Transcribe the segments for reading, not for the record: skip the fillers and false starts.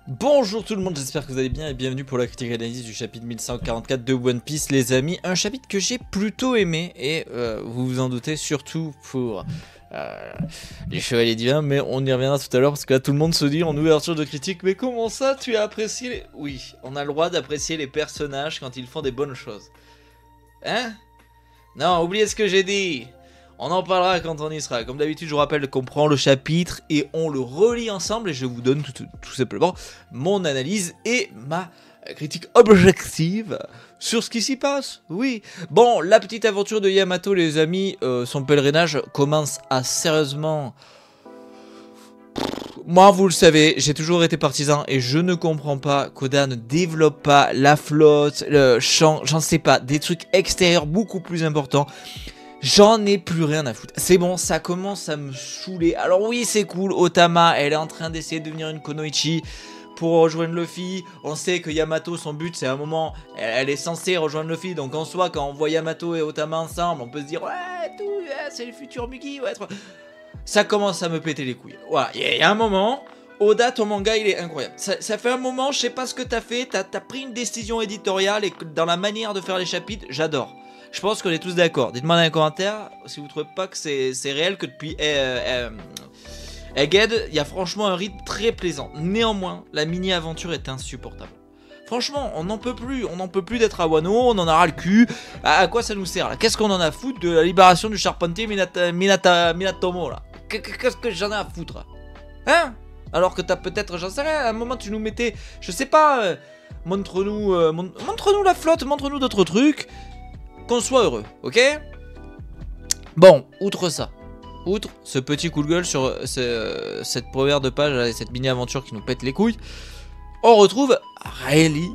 Bonjour tout le monde, j'espère que vous allez bien et bienvenue pour la critique analyse du chapitre 1144 de One Piece les amis. Un chapitre que j'ai plutôt aimé et vous vous en doutez surtout pour les chevaliers divins, mais on y reviendra tout à l'heure parce que là tout le monde se dit en ouverture de critique: mais comment ça tu as apprécié les... Oui, on a le droit d'apprécier les personnages quand ils font des bonnes choses. Hein? Non, oubliez ce que j'ai dit. On en parlera quand on y sera. Comme d'habitude, je vous rappelle qu'on prend le chapitre et on le relit ensemble et je vous donne tout simplement mon analyse et ma critique objective sur ce qui s'y passe. Oui. Bon, la petite aventure de Yamato, les amis, son pèlerinage commence à sérieusement... Moi, vous le savez, j'ai toujours été partisan et je ne comprends pas qu'Oda ne développe pas la flotte, le champ, j'en sais pas, des trucs extérieurs beaucoup plus importants. J'en ai plus rien à foutre. C'est bon, ça commence à me saouler. Alors oui, c'est cool, Otama, elle est en train d'essayer de devenir une Kunoichi pour rejoindre Luffy. On sait que Yamato, son but, c'est à un moment, elle est censée rejoindre Luffy. Donc en soi, quand on voit Yamato et Otama ensemble, on peut se dire, ouais, tout, ouais, c'est le futur Mugi, ouais. Ça commence à me péter les couilles. Voilà, il y a un moment, Oda, ton manga, il est incroyable. Ça fait un moment, je sais pas ce que t'as fait, t'as pris une décision éditoriale et dans la manière de faire les chapitres, j'adore. Je pense qu'on est tous d'accord. Dites-moi dans les commentaires si vous trouvez pas que c'est réel, que depuis Egghead, il y a franchement un rythme très plaisant. Néanmoins, la mini-aventure est insupportable. Franchement, on n'en peut plus d'être à Wano, on en a ras le cul. À quoi ça nous sert là? Qu'est-ce qu'on en a à foutre de la libération du charpentier Minatomo là? Qu'est-ce que j'en ai à foutre? Hein? Alors que t'as peut-être, j'en sais rien, à un moment tu nous mettais, je sais pas, montre-nous la flotte, montre-nous d'autres trucs. Qu'on soit heureux, ok? Bon, outre ça, outre ce petit coup de gueule sur cette première de page et cette mini-aventure qui nous pète les couilles, on retrouve Ripley,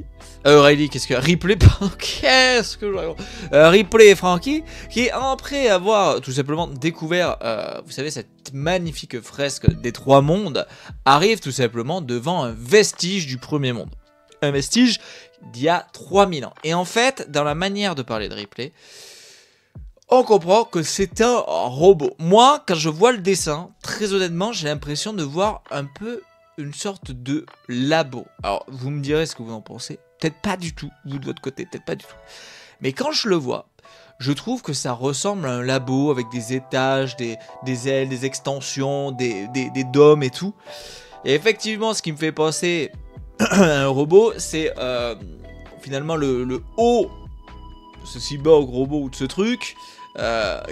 Ripley et Franky, qui après avoir tout simplement découvert, vous savez, cette magnifique fresque des trois mondes, arrivent tout simplement devant un vestige du premier monde. Un vestige d'il y a 3000 ans. Et en fait, dans la manière de parler de Ripley, on comprend que c'est un robot. Moi, quand je vois le dessin, très honnêtement, j'ai l'impression de voir un peu une sorte de labo. Alors, vous me direz ce que vous en pensez. Peut-être pas du tout, vous de votre côté, peut-être pas du tout. Mais quand je le vois, je trouve que ça ressemble à un labo avec des étages, des ailes, des extensions, des dômes et tout. Et effectivement, ce qui me fait penser... un robot, c'est finalement le haut de ce cyborg robot ou de ce truc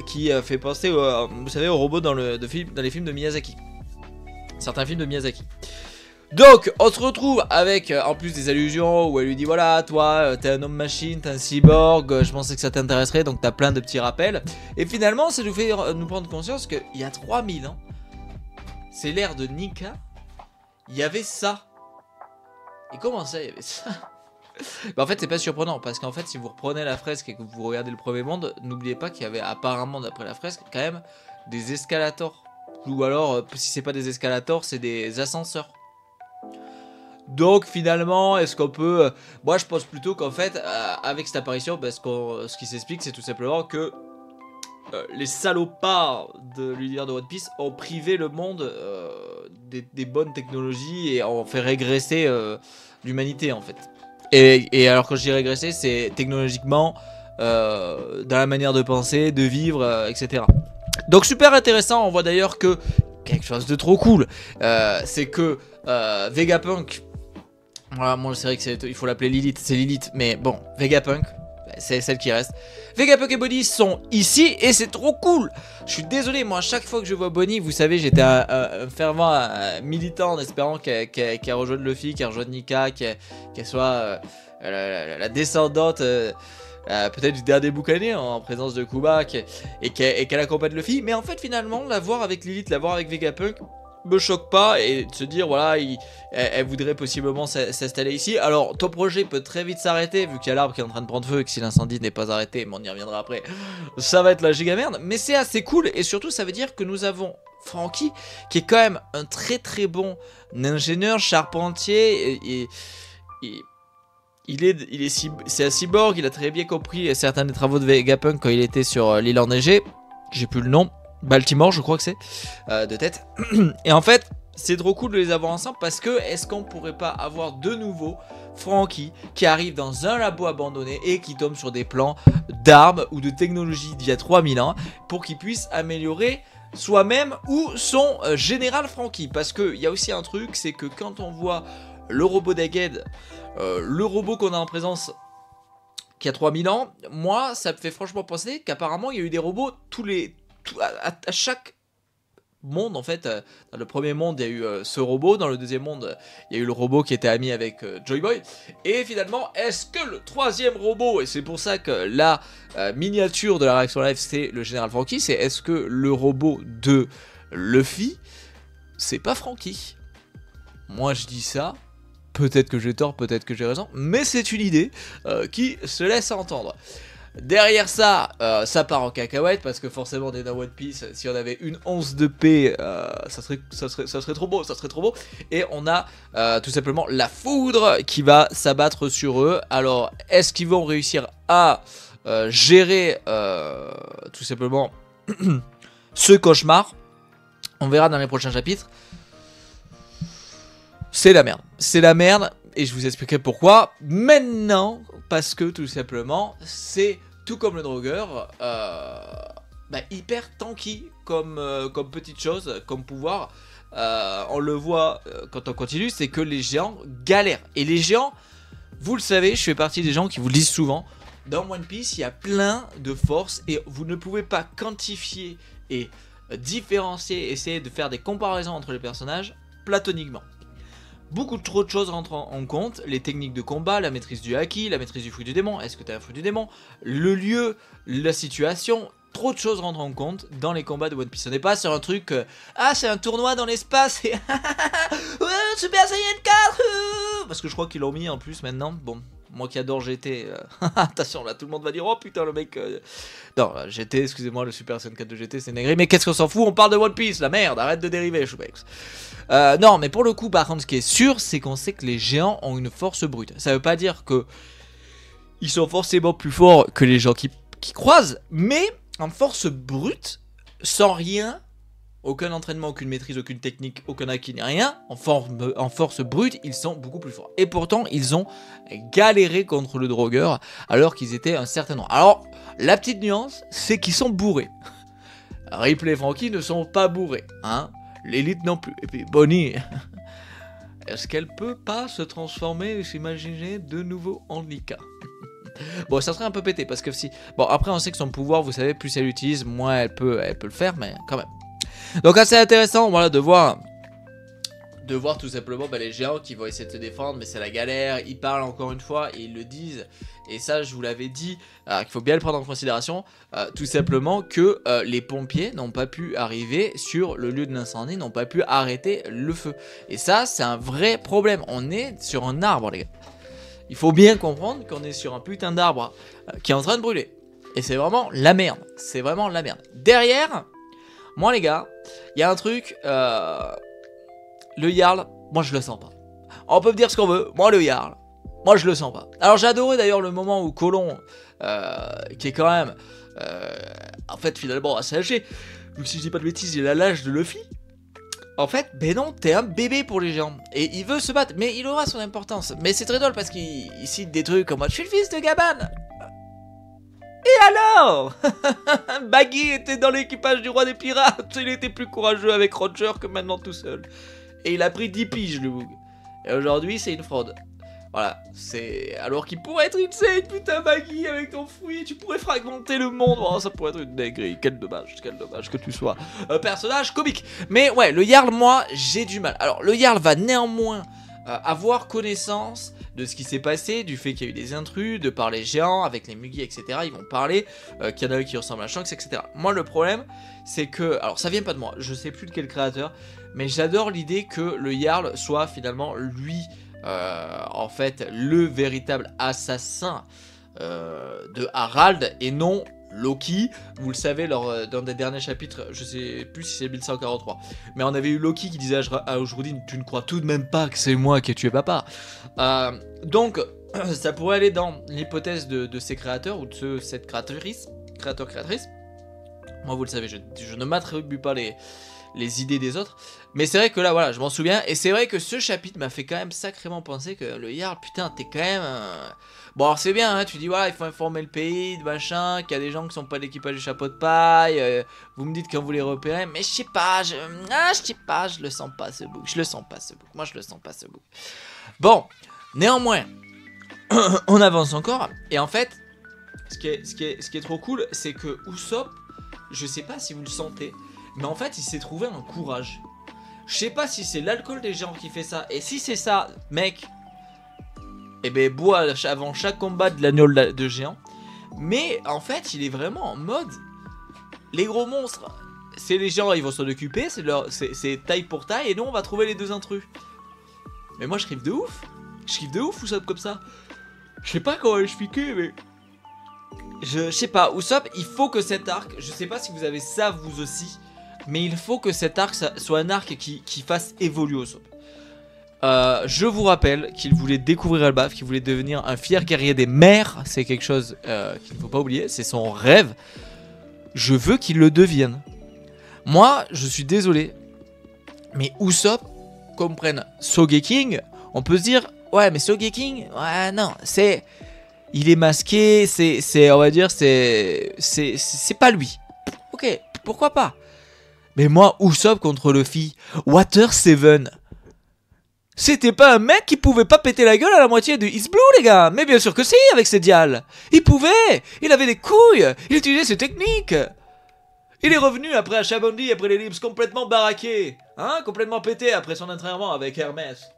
qui fait penser, vous savez, au robot dans les films de Miyazaki. Certains films de Miyazaki. Donc, on se retrouve avec, en plus des allusions où elle lui dit, voilà, toi, t'es un homme-machine, t'es un cyborg, je pensais que ça t'intéresserait, donc t'as plein de petits rappels. Et finalement, ça nous fait nous prendre conscience qu'il y a 3000 ans, c'est l'ère de Nika, il y avait ça. Et comment ça, il y avait ça? Bah en fait, c'est pas surprenant, parce qu'en fait, si vous reprenez la fresque et que vous regardez le premier monde, n'oubliez pas qu'il y avait apparemment, d'après la fresque, quand même des escalators. Ou alors, si c'est pas des escalators, c'est des ascenseurs. Donc finalement, est-ce qu'on peut... moi, je pense plutôt qu'en fait, avec cette apparition, bah, ce qui s'explique, c'est tout simplement que les salopards de l'univers de One Piece ont privé le monde des bonnes technologies et ont fait régresser l'humanité en fait. Et alors quand je dis régresser, c'est technologiquement, dans la manière de penser, de vivre, etc. Donc super intéressant, on voit d'ailleurs que quelque chose de trop cool, c'est que Vegapunk, voilà, moi c'est vrai que il faut l'appeler Lilith, c'est Lilith, mais bon, Vegapunk, c'est celle qui reste. Vegapunk et Bonnie sont ici et c'est trop cool. Je suis désolé, moi à chaque fois que je vois Bonnie, vous savez, j'étais un fervent militant en espérant qu'elle rejoigne Luffy, qu'elle rejoigne Nika, qu'elle soit la descendante peut-être du dernier boucanier en présence de Kuba et qu'elle accompagne Luffy. Mais en fait finalement, la voir avec Lilith, la voir avec Vegapunk me choque pas, et de se dire voilà, elle voudrait possiblement s'installer ici. Alors ton projet peut très vite s'arrêter vu qu'il y a l'arbre qui est en train de prendre feu et que si l'incendie n'est pas arrêté, mais on y reviendra après, ça va être la giga merde. Mais c'est assez cool et surtout ça veut dire que nous avons Franky qui est quand même un très très bon ingénieur charpentier c'est un cyborg, il a très bien compris certains des travaux de Vegapunk quand il était sur l'île enneigée, j'ai plus le nom, Baltimore je crois que c'est, de tête. Et en fait c'est trop cool de les avoir ensemble parce que est-ce qu'on pourrait pas avoir de nouveau Franky qui arrive dans un labo abandonné et qui tombe sur des plans d'armes ou de technologie d'il y a 3000 ans pour qu'il puisse améliorer soi-même ou son général Franky. Parce qu'il y a aussi un truc, c'est que quand on voit le robot d'Egghead, le robot qu'on a en présence qui a 3000 ans, moi ça me fait franchement penser qu'apparemment il y a eu des robots à chaque monde en fait. Dans le premier monde il y a eu ce robot, dans le deuxième monde il y a eu le robot qui était ami avec Joy Boy, et finalement est-ce que le troisième robot, et c'est pour ça que la miniature de la réaction live c'est le général Franky, c'est est-ce que le robot de Luffy c'est pas Franky? Moi je dis ça, peut-être que j'ai tort, peut-être que j'ai raison, mais c'est une idée qui se laisse entendre. Derrière ça, ça part en cacahuète parce que forcément on est dans One Piece. Si on avait une once de paix, ça serait trop beau, ça serait trop beau. Et on a tout simplement la foudre qui va s'abattre sur eux. Alors, est-ce qu'ils vont réussir à gérer tout simplement ce cauchemar? On verra dans les prochains chapitres. C'est la merde, c'est la merde. Et je vous expliquerai pourquoi maintenant, parce que tout simplement, c'est tout comme le drogueur, hyper tanky comme petite chose, comme pouvoir. On le voit quand on continue, c'est que les géants galèrent. Et les géants, vous le savez, je fais partie des gens qui vous le disent souvent, dans One Piece, il y a plein de forces et vous ne pouvez pas quantifier et différencier, essayer de faire des comparaisons entre les personnages platoniquement. Beaucoup trop de choses rentrent en compte, les techniques de combat, la maîtrise du haki, la maîtrise du fruit du démon, est-ce que tu as un fruit du démon, le lieu, la situation, trop de choses rentrent en compte dans les combats de One Piece. On n'est pas sur un truc, c'est un tournoi dans l'espace et Super Saiyan 4 parce que je crois qu'ils l'ont mis en plus maintenant, bon. Moi qui adore GT, attention là tout le monde va dire oh putain le mec non GT excusez-moi, le Super Saiyan 4 de GT c'est négri, mais qu'est-ce qu'on s'en fout, on parle de One Piece, la merde, arrête de dériver Choubex. Non mais pour le coup par contre ce qui est sûr c'est qu'on sait que les géants ont une force brute. Ça veut pas dire que ils sont forcément plus forts que les gens qui croisent, mais en force brute, sans rien, aucun entraînement, aucune maîtrise, aucune technique, aucun acquis, ni rien, en force brute, ils sont beaucoup plus forts. Et pourtant, ils ont galéré contre le drogueur, alors qu'ils étaient un certain nombre. Alors, la petite nuance, c'est qu'ils sont bourrés. Ripley et Franky ne sont pas bourrés, hein. L'élite non plus. Et puis, Bonnie, est-ce qu'elle peut pas se transformer et s'imaginer de nouveau en Nika? Bon, ça serait un peu pété, parce que si... Bon, après, on sait que son pouvoir, vous savez, plus elle l'utilise, moins elle peut le faire, mais quand même. Donc assez intéressant, voilà, de voir tout simplement les géants qui vont essayer de se défendre, mais c'est la galère. Ils parlent encore une fois et ils le disent, et ça je vous l'avais dit, qu'il faut bien le prendre en considération, tout simplement que les pompiers n'ont pas pu arriver sur le lieu de l'incendie, n'ont pas pu arrêter le feu. Et ça c'est un vrai problème, on est sur un arbre les gars. Il faut bien comprendre qu'on est sur un putain d'arbre qui est en train de brûler. Et c'est vraiment la merde, c'est vraiment la merde. Derrière... Moi les gars, il y a un truc, le Jarl, moi je le sens pas. On peut me dire ce qu'on veut, moi le Jarl, moi je le sens pas. Alors j'ai adoré d'ailleurs le moment où Colon, qui est quand même, en fait finalement assez âgé, donc si je dis pas de bêtises il a l'âge de Luffy. En fait, ben non, t'es un bébé pour les géants. Et il veut se battre, mais il aura son importance. Mais c'est très drôle parce qu'il cite des trucs comme « Je suis le fils de Gaban !» Et alors Baggy était dans l'équipage du roi des pirates. Il était plus courageux avec Roger que maintenant tout seul. Et il a pris 10 piges le boug. Et aujourd'hui c'est une fraude. Voilà, c'est... Alors qu'il pourrait être insane, putain Baggy, avec ton fruit, tu pourrais fragmenter le monde. Oh, ça pourrait être une dinguerie, quel dommage que tu sois un personnage comique. Mais ouais, le Jarl, moi, j'ai du mal. Alors, le Jarl va néanmoins avoir connaissance de ce qui s'est passé, du fait qu'il y a eu des intrus, de par les géants, avec les Mugi, etc. Ils vont parler, qu'il y en a eu qui ressemblent à Shanks, etc. Moi, le problème, c'est que... Alors, ça vient pas de moi, je sais plus de quel créateur, mais j'adore l'idée que le Jarl soit finalement, lui... en fait le véritable assassin de Harald et non Loki. Vous le savez dans des derniers chapitres, je sais plus si c'est 1143, mais on avait eu Loki qui disait à Oshrudin, tu ne crois tout de même pas que c'est moi qui ai tué papa. Donc ça pourrait aller dans l'hypothèse de ces créateurs ou de cette créatrice. Moi vous le savez, je ne m'attribue pas les idées des autres. Mais c'est vrai que là, voilà, je m'en souviens. Et c'est vrai que ce chapitre m'a fait quand même sacrément penser que le Jarl, putain, t'es quand même... Bon, alors c'est bien, hein, tu dis, voilà, il faut informer le pays, de machin, qu'il y a des gens qui sont pas de l'équipage du chapeau de paille. Vous me dites quand vous les repérez, mais je sais pas, je sais pas, je le sens pas ce book. Je le sens pas ce book. Moi, je le sens pas ce book. Bon, néanmoins, on avance encore. Et en fait, ce qui est trop cool, c'est que Usopp, je sais pas si vous le sentez, mais en fait, il s'est trouvé un courage. Je sais pas si c'est l'alcool des géants qui fait ça. Et si c'est ça, mec, eh ben bois avant chaque combat de l'agneau de géant. Mais en fait, il est vraiment en mode, les gros monstres, c'est les géants, ils vont s'en occuper, c'est taille pour taille, et nous on va trouver les deux intrus. Mais moi je kiffe de ouf. Je kiffe de ouf Usopp comme ça. Je sais pas comment l'expliquer, mais je sais pas, Usopp, il faut que cet arc, je sais pas si vous avez ça vous aussi, mais il faut que cet arc soit un arc qui fasse évoluer Usopp. Je vous rappelle qu'il voulait découvrir Elbaf, qu'il voulait devenir un fier guerrier des mers. C'est quelque chose qu'il ne faut pas oublier, c'est son rêve. Je veux qu'il le devienne. Moi, je suis désolé, mais Usopp comprenne Sogeking. On peut se dire, ouais, mais Sogeking, ouais, non, c'est... Il est masqué, on va dire, c'est pas lui. Ok, pourquoi pas. Mais moi, Usopp contre Luffy, Water 7... C'était pas un mec qui pouvait pas péter la gueule à la moitié de East Blue, les gars. Mais bien sûr que si, avec ses dials. Il pouvait. Il avait des couilles. Il utilisait ses techniques. Il est revenu après à Chabondi, après l'ellipse, complètement baraqué. Hein, complètement pété après son entraînement avec Hermès.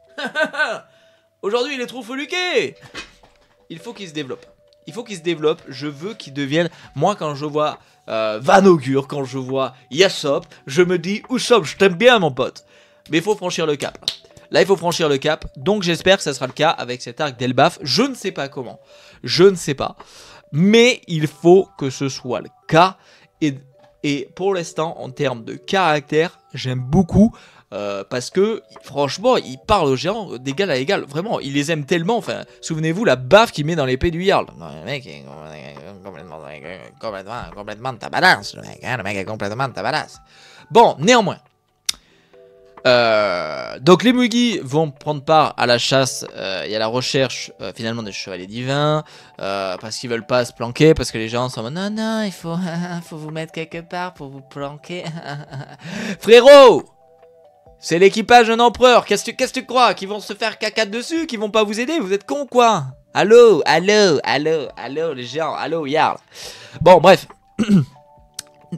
Aujourd'hui, il est trop feluqué. Il faut qu'il se développe. Il faut qu'il se développe. Je veux qu'il devienne... Moi, quand je vois Van Augure, quand je vois Yasopp, je me dis, Usopp, je t'aime bien, mon pote. Mais il faut franchir le cap, là. Là, il faut franchir le cap. Donc, j'espère que ça sera le cas avec cet arc d'Elbaf. Je ne sais pas comment. Je ne sais pas. Mais il faut que ce soit le cas. Et pour l'instant, en termes de caractère, j'aime beaucoup. Parce que, franchement, il parle aux géants d'égal à égal. Vraiment, il les aime tellement. Enfin, souvenez-vous, la baffe qu'il met dans l'épée du Jarl. Le mec est complètement tabadasse. Le mec est complètement tabadasse. Bon, néanmoins. Donc les Mugi vont prendre part à la chasse et à la recherche finalement des chevaliers divins parce qu'ils veulent pas se planquer, parce que les gens sont en mode non non, il faut vous mettre quelque part pour vous planquer. Frérot, c'est l'équipage d'un empereur, qu'est-ce que tu crois, qu'ils vont se faire caca dessus, qu'ils vont pas vous aider, vous êtes cons quoi? Allô les géants, allô Jarl. Bon bref.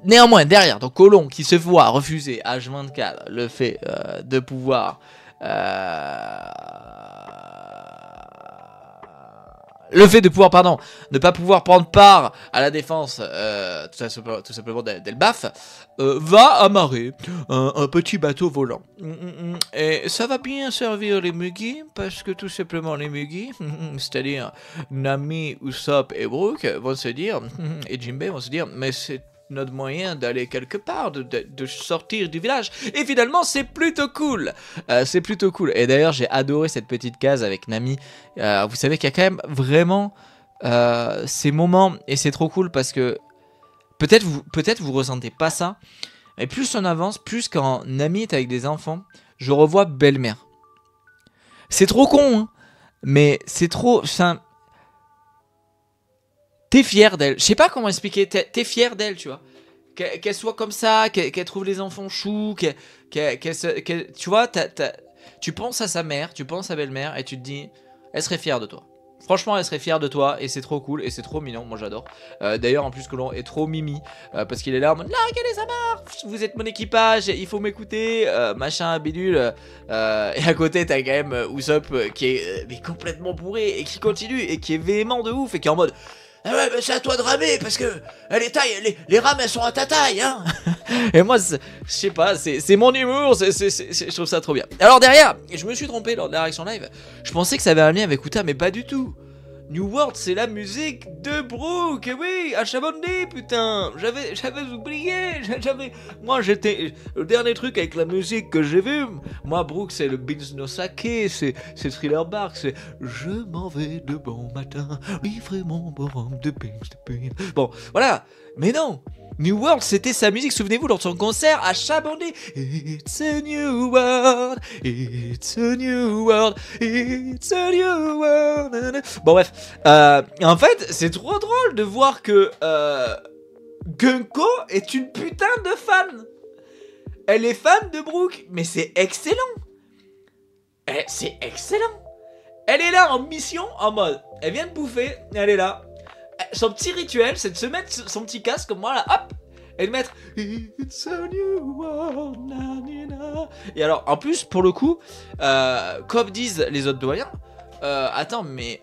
Néanmoins, derrière, donc Colomb qui se voit refuser H24 le fait de pouvoir pardon, ne pas pouvoir prendre part à la défense tout simplement d'Elbaf, va amarrer un petit bateau volant. Et ça va bien servir les Mugi, parce que tout simplement les Mugi, c'est-à-dire Nami, Usopp et Brook, vont se dire, et Jinbei vont se dire, mais c'est notre moyen d'aller quelque part, de sortir du village. Et finalement, c'est plutôt cool. C'est plutôt cool. Et d'ailleurs, j'ai adoré cette petite case avec Nami. Vous savez qu'il y a quand même vraiment ces moments, et c'est trop cool parce que peut-être vous ressentez pas ça, mais plus on avance, plus quand Nami est avec des enfants, je revois belle-mère. C'est trop con, hein, mais c'est trop... T'es fier d'elle. Je sais pas comment expliquer. T'es fier d'elle, tu vois. Qu'elle soit comme ça, qu'elle trouve les enfants choux, tu vois, tu penses à sa mère, tu penses à belle-mère, et tu te dis, elle serait fière de toi. Franchement, elle serait fière de toi, et c'est trop cool, et c'est trop mignon, moi j'adore. D'ailleurs, en plus, Colomb est trop mimi, parce qu'il est là en mode, là, regardez, ça marche, vous êtes mon équipage, il faut m'écouter, machin, bidule. Et à côté, t'as quand même Usopp qui est mais complètement bourré, et qui continue, et qui est véhément de ouf, et qui est en mode... Ah ouais, mais c'est à toi de ramer parce que les rames elles sont à ta taille, hein. Et moi, je sais pas, c'est mon humour, je trouve ça trop bien. Alors derrière, je me suis trompé lors de la réaction live, je pensais que ça avait un lien avec Uta, mais pas du tout. New World, c'est la musique de Brooke, oui, à Chamonix, putain. J'avais oublié, moi, j'étais... Le dernier truc avec la musique que j'ai vu, moi, Brooke, c'est le Beans no Sake, c'est Thriller Bark, c'est Je m'en vais de bon matin, livrer mon bonhomme de Beans de Beans. Bon, voilà, mais non. New World, c'était sa musique, souvenez-vous, lors de son concert à Chamonix. It's a new world, it's a new world, it's a new world. Bon bref, en fait, c'est trop drôle de voir que Gunko est une putain de fan. Elle est fan de Brooke, mais c'est excellent. C'est excellent. Elle est là en mission, en mode, elle vient de bouffer, elle est là. Son petit rituel, c'est de se mettre son petit casque comme moi là, hop, et de mettre It's a new world, na, na, na. Et alors, en plus, pour le coup, comme disent les autres doyens, attends, mais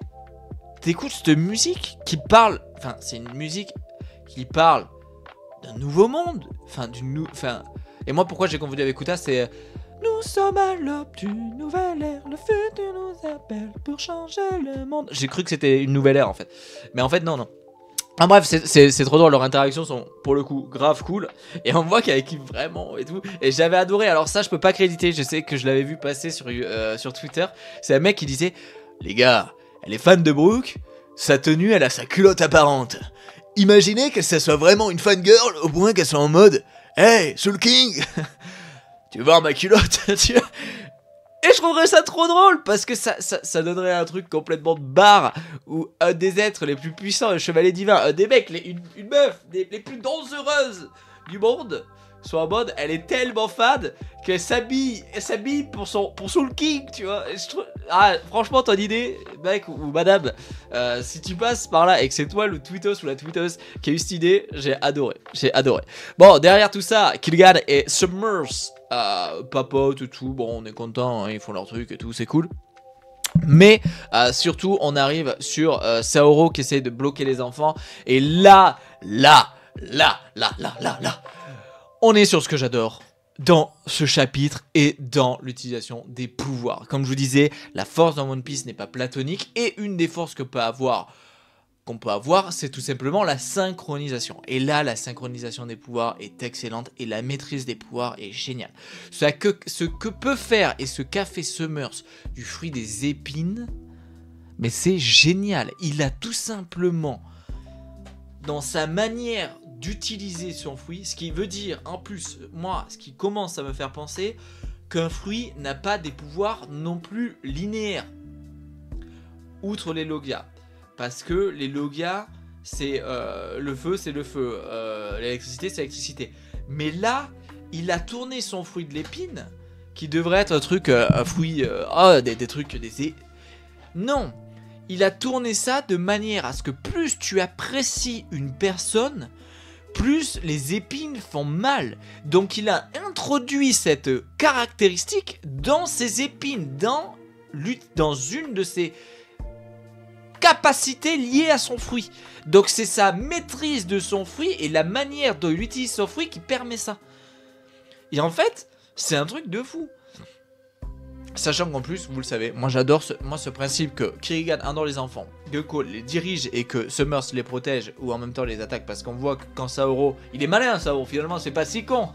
t'écoutes cette musique qui parle, enfin, c'est une musique qui parle d'un nouveau monde, enfin, et moi, pourquoi j'ai confondu avec Kuta, c'est nous sommes à l'aube d'une nouvelle ère, le futur nous appelle pour changer le monde. J'ai cru que c'était une nouvelle ère en fait. Mais en fait non. Ah bref, c'est trop drôle, leurs interactions sont pour le coup grave cool. Et on voit qu'elle kiffe vraiment et tout. Et j'avais adoré, alors ça je peux pas créditer, je sais que je l'avais vu passer sur Twitter. C'est un mec qui disait, les gars, elle est fan de Brooke, sa tenue elle a sa culotte apparente. Imaginez que ça soit vraiment une fangirl au point qu'elle soit en mode, hey, Soul King. Tu veux voir ma culotte, tu vois. Et je trouverais ça trop drôle, parce que ça donnerait un truc complètement barre, où un des êtres les plus puissants, le chevalier divin, un des mecs, une meuf, les plus dangereuses du monde, soit en mode, elle est tellement fade, qu'elle s'habille pour Soul King, tu vois. Et franchement, ton idée, mec ou madame, si tu passes par là et que c'est toi le tweetos ou la tweetos qui a eu cette idée, j'ai adoré. Bon, derrière tout ça, Kilgan et Submerse papote et tout, bon on est content, hein, ils font leur truc et tout, c'est cool. Mais surtout on arrive sur Saoro qui essaye de bloquer les enfants. Et là, on est sur ce que j'adore dans ce chapitre et dans l'utilisation des pouvoirs. Comme je vous disais, la force dans One Piece n'est pas platonique, et une des forces qu'on peut avoir, c'est tout simplement la synchronisation. Et là, la synchronisation des pouvoirs est excellente et la maîtrise des pouvoirs est géniale. Ce que peut faire et ce qu'a fait Summers du fruit des épines, mais c'est génial. Il a tout simplement, dans sa manière d'utiliser son fruit, ce qui veut dire, en plus, moi, ce qui commence à me faire penser qu'un fruit n'a pas des pouvoirs non plus linéaires, outre les logias. Parce que les logias, c'est le feu, c'est le feu. L'électricité, c'est l'électricité. Mais là, il a tourné son fruit de l'épine, qui devrait être un truc, un fruit, des trucs, non, il a tourné ça de manière à ce que plus tu apprécies une personne, plus les épines font mal. Donc il a introduit cette caractéristique dans ses épines, dans une de ses capacité liée à son fruit. Donc c'est sa maîtrise de son fruit et la manière dont il utilise son fruit qui permet ça. Et en fait, c'est un truc de fou. Sachant qu'en plus, vous le savez, moi j'adore ce principe que Kirigan adore les enfants, Gunko les dirige et que Summers les protège ou en même temps les attaque, parce qu'on voit que quand Saoro, il est malin Saoro, finalement c'est pas si con.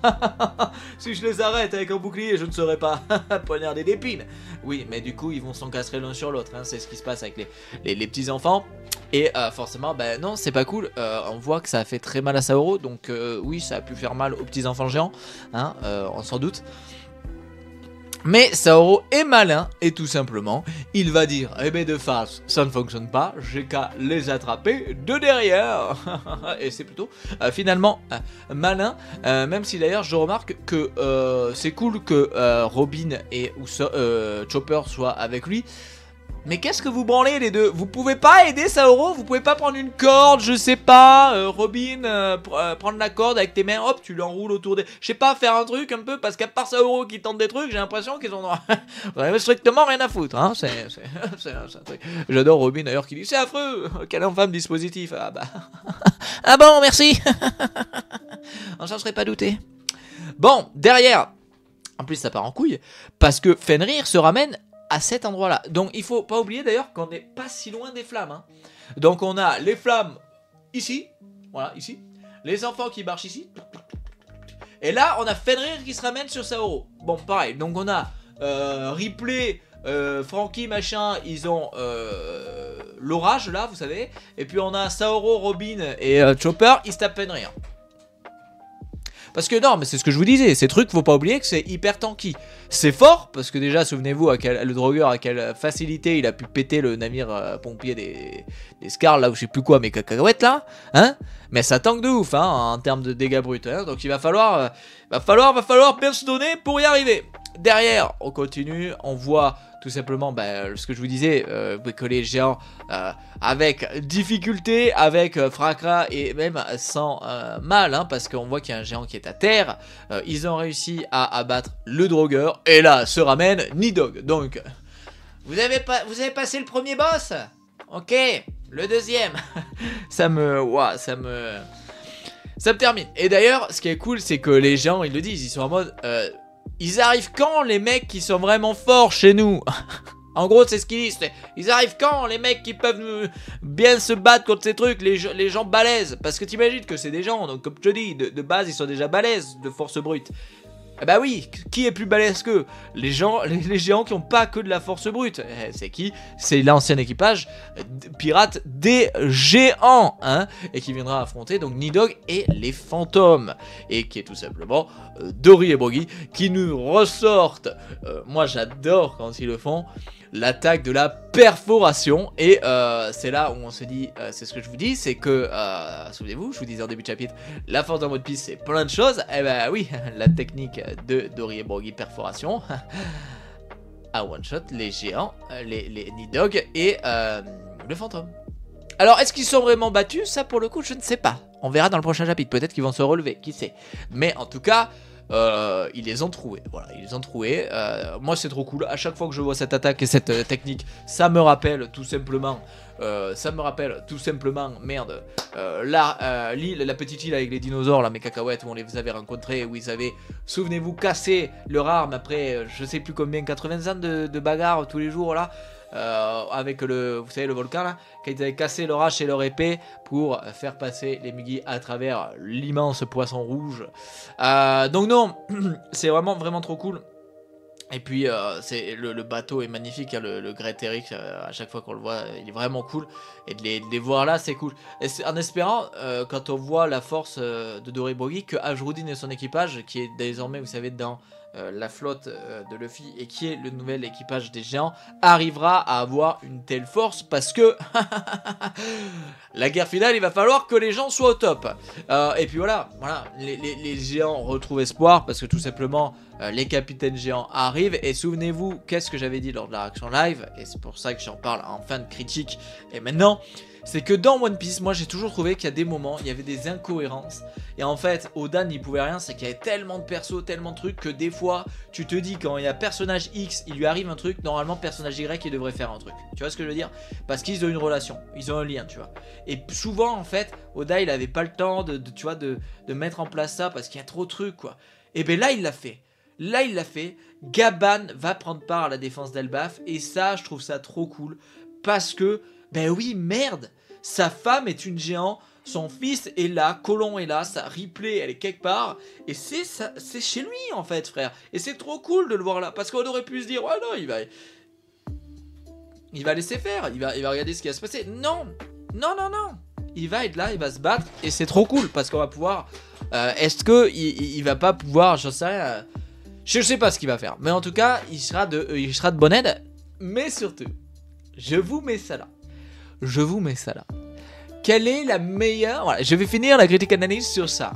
Si je les arrête avec un bouclier, je ne serai pas poignardé d'épines. Oui, mais du coup ils vont s'encastrer l'un sur l'autre, hein. C'est ce qui se passe avec les petits enfants. Et forcément, ben non, c'est pas cool. On voit que ça a fait très mal à Saoro, donc oui, ça a pu faire mal aux petits enfants géants, hein, on s'en doute. Mais Saoro est malin et tout simplement, il va dire, eh ben de face, ça ne fonctionne pas, j'ai qu'à les attraper de derrière. Et c'est plutôt finalement malin, même si d'ailleurs je remarque que c'est cool que Robin et Chopper soient avec lui. Mais qu'est-ce que vous branlez les deux? Vous pouvez pas aider Saoro? Vous pouvez pas prendre une corde, je sais pas, Robin, prendre la corde avec tes mains, hop, tu l'enroules autour des... Je sais pas, faire un truc un peu, parce qu'à part Saoro qui tente des trucs, j'ai l'impression qu'ils ont strictement rien à foutre, hein, c'est un truc. J'adore Robin d'ailleurs qui dit, c'est affreux, quel infâme dispositif, ah bah... ah bon, merci. On s'en serait pas douté. Bon, derrière, en plus ça part en couille, parce que Fenrir se ramène à cet endroit-là. Donc il faut pas oublier d'ailleurs qu'on n'est pas si loin des flammes. Hein. Donc on a les flammes ici, voilà, ici. Les enfants qui marchent ici. Et là, on a Fenrir qui se ramène sur Saoro. Bon, pareil. Donc on a Ripley, Franky, machin, ils ont l'orage là, vous savez. Et puis on a Saoro, Robin et Chopper, ils se tapent Fenrir. Parce que non, mais c'est ce que je vous disais, ces trucs, faut pas oublier que c'est hyper tanky. C'est fort, parce que déjà, souvenez-vous, le Draugr, à quelle facilité il a pu péter le navire pompier des Scarls, là, ou je sais plus quoi, mais cacahuètes, là, hein. Mais ça tank de ouf, hein, en termes de dégâts bruts, hein. Donc il va falloir bien se donner pour y arriver. Derrière, on continue, on voit tout simplement ce que je vous disais, que les géants avec difficulté, avec fracas et même sans mal, hein, parce qu'on voit qu'il y a un géant qui est à terre. Ils ont réussi à abattre le Draugr et là se ramène Nidhogg. Donc, vous avez passé le premier boss, ok, le deuxième, ça me termine. Et d'ailleurs, ce qui est cool, c'est que les gens, ils le disent, ils sont en mode... ils arrivent quand les mecs qui sont vraiment forts chez nous? En gros, c'est ce qu'ils disent. Ils arrivent quand les mecs qui peuvent bien se battre contre ces trucs, les gens balèzes? Parce que t'imagines que c'est des gens, donc comme je te dis, de base, ils sont déjà balèzes de force brute. Eh bah oui, qui est plus balèze qu'eux? Les géants qui ont pas que de la force brute. C'est qui? C'est l'ancien équipage pirate des géants, hein, et qui viendra affronter donc Nidhogg et les fantômes, et qui est tout simplement Dory et Broggy qui nous ressortent. Moi j'adore quand ils le font. L'attaque de la perforation, et c'est là où on se dit, c'est ce que je vous dis, c'est que, souvenez-vous, je vous disais en début de chapitre, la force d'un mode piste c'est plein de choses, et ben oui, la technique de Dory et Broggy perforation, à one shot, les géants, les Nidhogg et le fantôme. Alors est-ce qu'ils sont vraiment battus? Ça pour le coup je ne sais pas, on verra dans le prochain chapitre, peut-être qu'ils vont se relever, qui sait, mais en tout cas... ils les ont troués, voilà, ils les ont troués. Moi c'est trop cool, à chaque fois que je vois cette attaque et cette technique, ça me rappelle tout simplement, merde, la petite île avec les dinosaures, là, mes cacahuètes, où on les avait rencontrés, où ils avaient, souvenez-vous, cassé leur arme après, je sais plus combien, 80 ans de bagarre tous les jours, là. Avec vous savez, le volcan là, quand ils avaient cassé leur hache et leur épée pour faire passer les Migi à travers l'immense poisson rouge. Donc non, c'est vraiment trop cool. Et puis le bateau est magnifique, hein, le Great Eric, à chaque fois qu'on le voit, il est vraiment cool. Et de les voir là, c'est cool. Et en espérant, quand on voit la force de Dory Broggy, que Ajrudin et son équipage, qui est désormais, vous savez, dans la flotte de Luffy, et qui est le nouvel équipage des géants, arrivera à avoir une telle force, parce que la guerre finale, il va falloir que les gens soient au top. Et puis voilà, les géants retrouvent espoir, parce que tout simplement... les capitaines géants arrivent, et souvenez-vous, qu'est-ce que j'avais dit lors de la réaction live, et c'est pour ça que j'en parle en fin de critique, et maintenant, c'est que dans One Piece, moi j'ai toujours trouvé qu'il y a des moments, il y avait des incohérences, et en fait, Oda n'y pouvait rien, c'est qu'il y avait tellement de persos, tellement de trucs, que des fois, tu te dis, quand il y a personnage X, il lui arrive un truc, normalement, personnage Y, il devrait faire un truc, tu vois ce que je veux dire? Parce qu'ils ont une relation, ils ont un lien, tu vois, et souvent, en fait, Oda, il avait pas le temps tu vois, de mettre en place ça, parce qu'il y a trop de trucs, quoi, et ben là, il l'a fait. Là, il l'a fait. Gaban va prendre part à la défense d'Elbaf. Et ça, je trouve ça trop cool. Parce que, ben oui, merde. Sa femme est une géant. Son fils est là. Colon est là. Sa Ripley, elle est quelque part. Et c'est chez lui, en fait, frère. Et c'est trop cool de le voir là. Parce qu'on aurait pu se dire, ouais, non, il va laisser faire. Il va regarder ce qui va se passer. Non. Non. Il va être là, il va se battre. Et c'est trop cool. Parce qu'on va pouvoir... est-ce qu'il va pas pouvoir... J'en sais rien... Je sais pas ce qu'il va faire, mais en tout cas, il sera de bonne aide. Mais surtout, je vous mets ça là. Quelle est la meilleure... Voilà, je vais finir la critique analyse sur ça.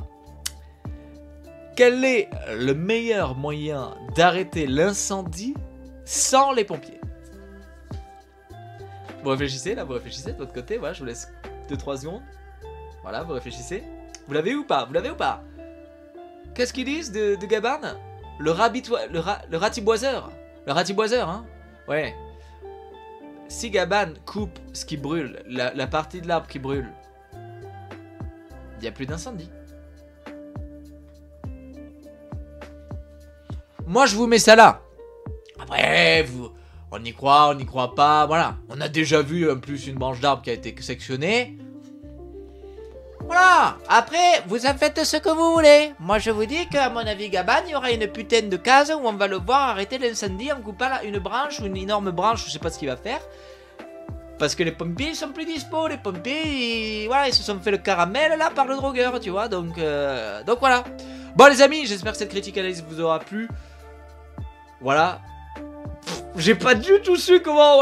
Quel est le meilleur moyen d'arrêter l'incendie sans les pompiers? Vous réfléchissez là, de votre côté. Voilà, je vous laisse 2-3 secondes. Voilà, vous réfléchissez. Vous l'avez ou pas? Qu'est-ce qu'ils disent de Gaban? Le ratiboiseur. Le ratiboiseur, hein. Ouais. Si Gaban coupe ce qui brûle, la partie de l'arbre qui brûle, il n'y a plus d'incendie. Moi, je vous mets ça là. Après, on y croit pas, voilà. On a déjà vu en plus une branche d'arbre qui a été sectionnée. Voilà, après, vous en faites ce que vous voulez. Moi, je vous dis qu'à mon avis, Gabane, il y aura une putain de case où on va le voir arrêter l'incendie en coupant une branche ou une énorme branche, je sais pas ce qu'il va faire. Parce que les pompiers, ils sont plus dispo, les pompiers, voilà, ils se sont fait le caramel, là, par le drogueur, tu vois, donc voilà. Bon, les amis, j'espère que cette critique analyse vous aura plu. Voilà. J'ai pas du tout su comment,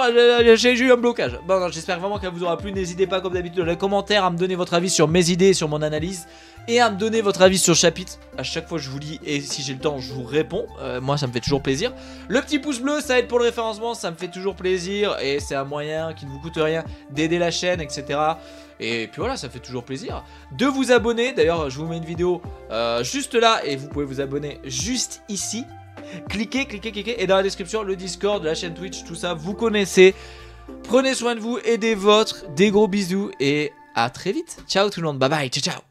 j'ai eu un blocage. Bon, j'espère vraiment qu'elle vous aura plu. N'hésitez pas, comme d'habitude, dans les commentaires à me donner votre avis sur mes idées, sur mon analyse, et à me donner votre avis sur le chapitre. À chaque fois, je vous lis, et si j'ai le temps, je vous réponds. Moi, ça me fait toujours plaisir. Le petit pouce bleu, ça aide pour le référencement, ça me fait toujours plaisir, et c'est un moyen qui ne vous coûte rien d'aider la chaîne, etc. Et puis voilà, ça fait toujours plaisir de vous abonner. D'ailleurs, je vous mets une vidéo juste là, et vous pouvez vous abonner juste ici. Cliquez, et dans la description, le Discord, la chaîne Twitch, tout ça, vous connaissez. Prenez soin de vous, aidez votre, des gros bisous, et à très vite. Ciao tout le monde, bye bye, ciao ciao.